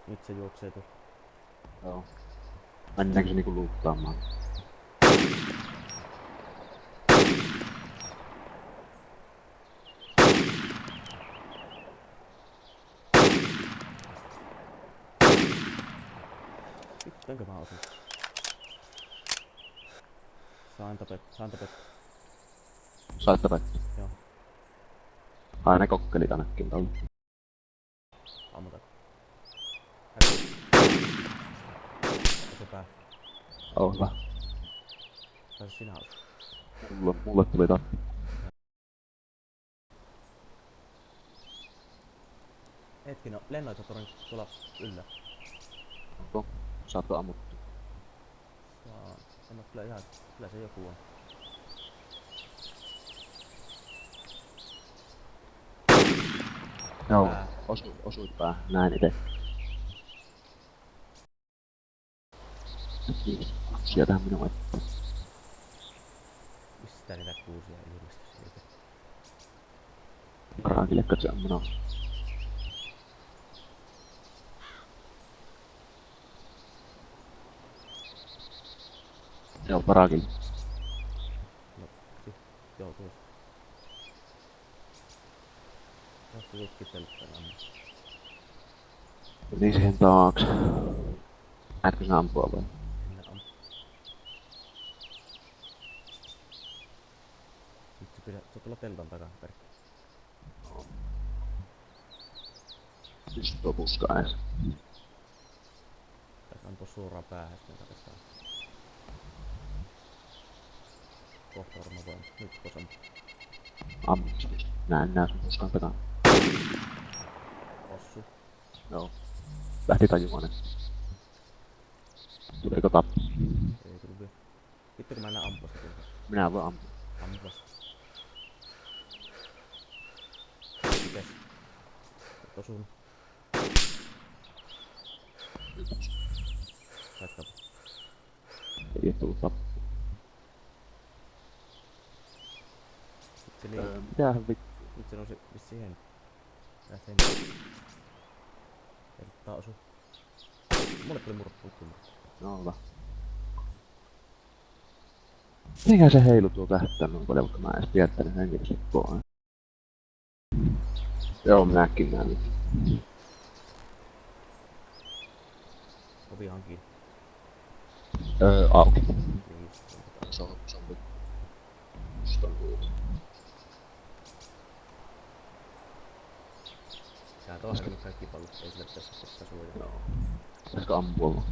Nyt se juoksee tuossa. Joo. Mennäänkö se niinku luuttaamaan? Vittuinko mä osun? Sain tapet. Sait tapettu. Joo, Ai ne kokkelit ainakin tuolla. ammutaan. Se pää. Oo hyvä. Tai sinä olet. Mulle tuli tappi. Hetkinen, lennoita tuolla yllä. Onko? Saatko ammuttu? Saa. En oo kyllä ihan. Kyllä se joku on. Joo. Pää. Osuit pää. Näin ite. Sieltähän minua että. Mistä niitä kuusia ilmestyi sieltä? Kraakille katse on menossa. Joo, parakille. No, joo tuossa. Tästä tutkitella tänään. Niin siihen taakse. Näetkö sinä ampua vai? En ampu. Nyt se pitää. Se on tuolla teltan takana perkki. Just tuo puska ees. Pitäis ampua suoraan päähän sitten katsotaan. Kohta varmaan voin. Nyt vois ampua. Ammut. Näen sun puskan takana. Ossu. Joo. Lähti tajumaan. Tuliko tappi? Ei tullu vielä. Vittu kun mä enää ampua sitä kyllä. Minä voin ampua. Ampuas. Mites? Et osunut. Sait tapu. Ei oo tullut tappi. Nyt se liikkuu. Mitähän vittu? Nyt se nousi vissiin hen. Lähti hen. Elttaa osu. Mulle tuli murttu. No hyvä. Mikä se heilu tuo tähtää noin paljon, vaikka mä en edes viettänyt henkilöset pois. Joo, minäkin näen nyt. Ovi hankiin. Auki. Niin just. Se on nyt. Musta on tullut. Tää on hävinnyt kaikki pallut. Ei sille pitäis ottaa suojaa. Joo. Pitäisikö ampua vaan?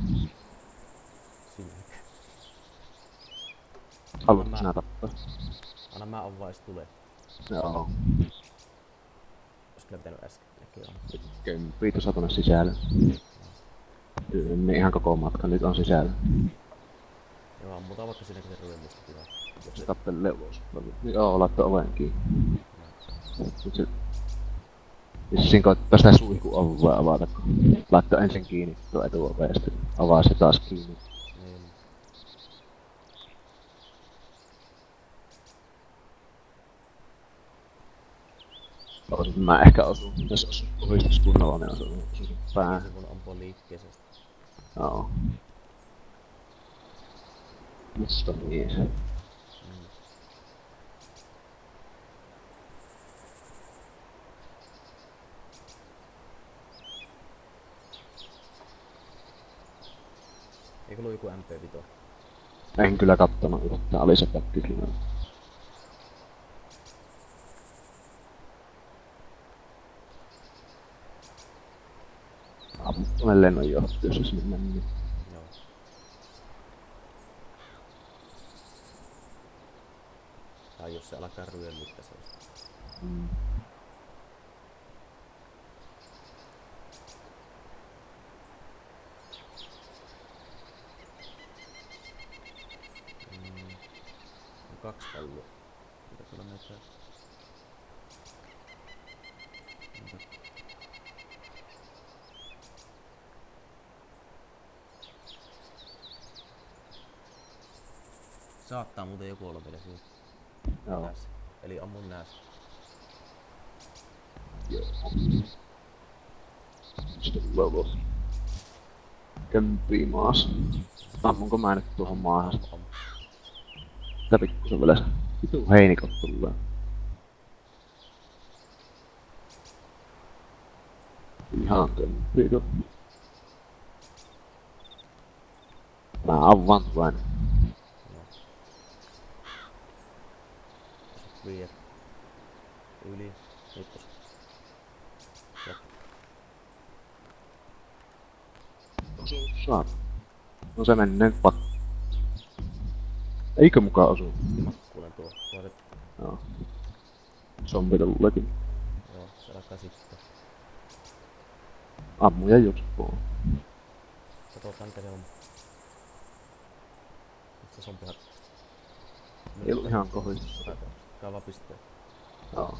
Sinne. Haluatko sinä tappaa? Anna mä avaa jos tulee. Joo. Ois kyllä pitänyt äsken. Näkee on. Viitu saa tonne sisälle. Niin ihan koko matka nyt on sisällä. Joo, ammutaan vaikka sinne kun se ruimista tilaa. Jos se Tappelee ulos. Joo, laittaa oven kiinni. Nyt se... Vissiin koittaa sitä suihkuovea avata, kun laittaa ensin kiinni tuo etuove ja sitten avaa se taas kiinni. niin. Oisin mä ehkä osun, jos osun puhistus kunnolla, niin osun päähän. Se kun ampua liikkeesestä. Joo. Musta mies. Eikö ollut joku MP-vito? En kyllä kattonut yhtään, oli se pätki siinä. Tuonne lennonjohtaja, jos sinne meni. Joo. Tai jos se alkaa ryömyttää se olisi. On 2 pallua. Mitä tuolla näyttää? Saattaa muuten joku olla vielä siinä. Joo. Tässä. Eli ammun nääs. Joo. Sitten tulee ulos. kömpii maassa. Ammunko mä nyt tuohon maahan? Ammu. Sitä pikkusen vielä se vitu heinikot tulee. Ihan kömpii tuo. Mä avaan tuen. Joo. Viiet. Yli. Mittos. Saat. No se menneen pat. Eikö mukaan osu? Mä kuulen tuo. Koitet. Joo. Zombi tulleekin. Joo, se alkaa sitten. Ammuja jutsppoo. Katsotaan mikä se on. Nyt se zombi hakkaa. Ei ollut ihan kohdista. Kaava pisteen. Joo.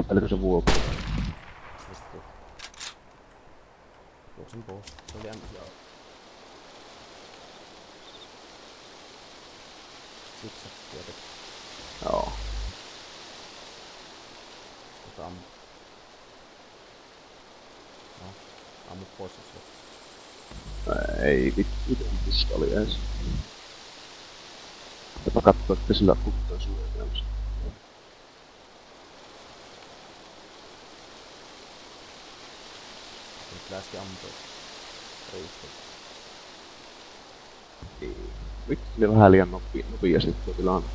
Oliko se vuopu? Vittu. Juoksen pois. Se oli MCA. Siksakki otet. Joo. Ammu. No, ammu pois jos Ei vittu, tuon puska oli ees. Jopa kattoo, että sillä kuttaa suojelmassa. se nyt äsken ampui. Riitti. Ei. Vittu, oli vähän liian nopia sit tuo tilanne.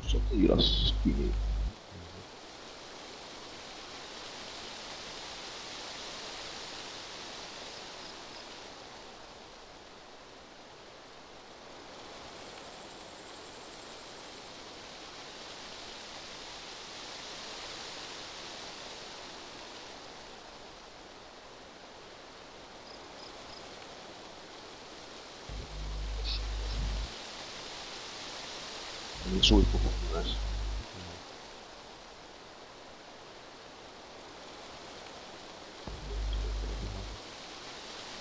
Sotilaskini. Niin suihkuhut myös.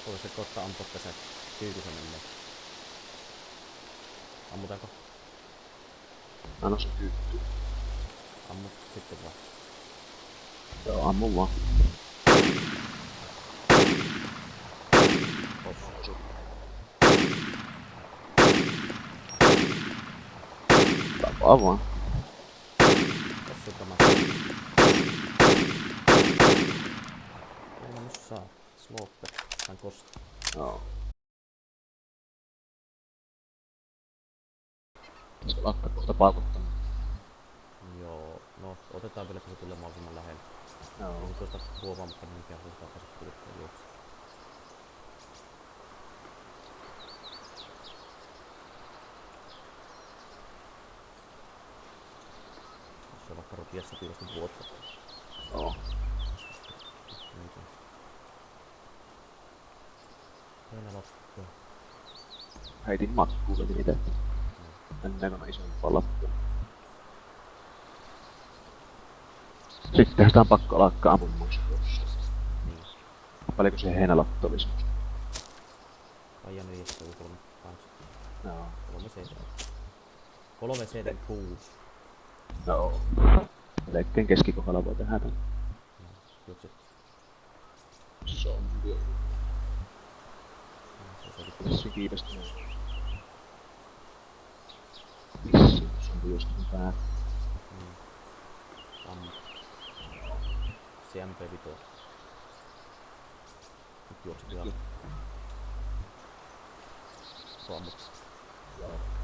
Voisi koittaa ampua tässä kyykysen menee. Ammutaanko? Anna se kytty. Ammu sitten vaan. Joo, ammu vaan. Osu. Tapaa vaan. Tossa tämä. Ei mä nyt saa. Slope. Tän kosta. Joo. Se lakkaa kohta paukuttamaan. Joo. No, otetaan vielä kun se tulee mahdollisimman lähelle. Joo. Ei tuosta huomaamatta minkään suuntaan pääse kuluttaa juoksia. Jos se vaikka rupias sotilasta vuotta. Joo. Niitä. Aina lappua. Heitin makkuuletin ite. Ennen on isompaa lappua. Sittenhän sitä on pakko alkaa ammumaan tuossa. Niin. Paljonko se heinälappu olisi? Paija 4, 3, 8, Joo. 3 CD. 3 CD 6. Joo. Leikkeen keskikohdalla voi tehdä tän. Juokset. Zombi on. Se oli Vissi kiipestynyt. Vissi, zombi jostain pää. niin. Ammu. CMP vitoa. Nyt juokset vielä. Ammut. Joo.